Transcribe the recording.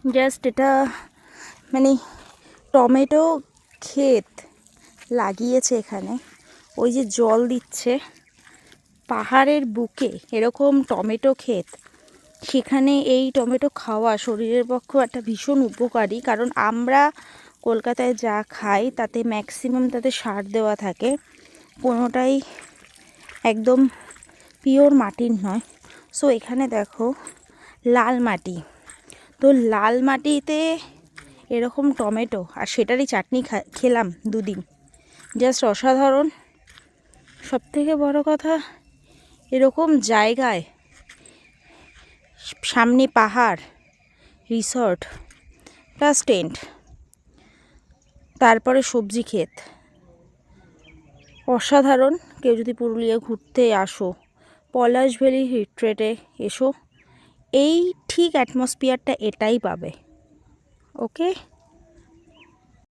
Just এটা মানে tomato ক্ষেত লাগিয়েছে এখানে, ওই যে জল দিচ্ছে পাহাড়ের বুকে এরকম টমেটো ক্ষেত, সেখানে এই টমেটো খাওয়া শরীরের পক্ষে একটা ভীষণ উপকারী। কারণ আমরা কলকাতায় যা খাই তাতে ম্যাক্সিমাম তাতে সার দেওয়া থাকে, কোনোটাই একদম পিওর মাটির নয়। সো এখানে দেখো লাল মাটি, তো লাল মাটিতে এরকম টমেটো আর সেটারই চাটনি খেলাম দুদিন, জাস্ট অসাধারণ। সবথেকে বড় কথা, এরকম জায়গায় সামনে পাহাড়, রিসর্ট প্লাস টেন্ট, তারপরে সবজি ক্ষেত, অসাধারণ। কেউ যদি পুরুলিয়া ঘুরতে আসো, পলাশভ্যালি রিট্রিটে এসো, এই ঠিক অ্যাটমসফিয়ারটা এটাই পাবে। ওকে।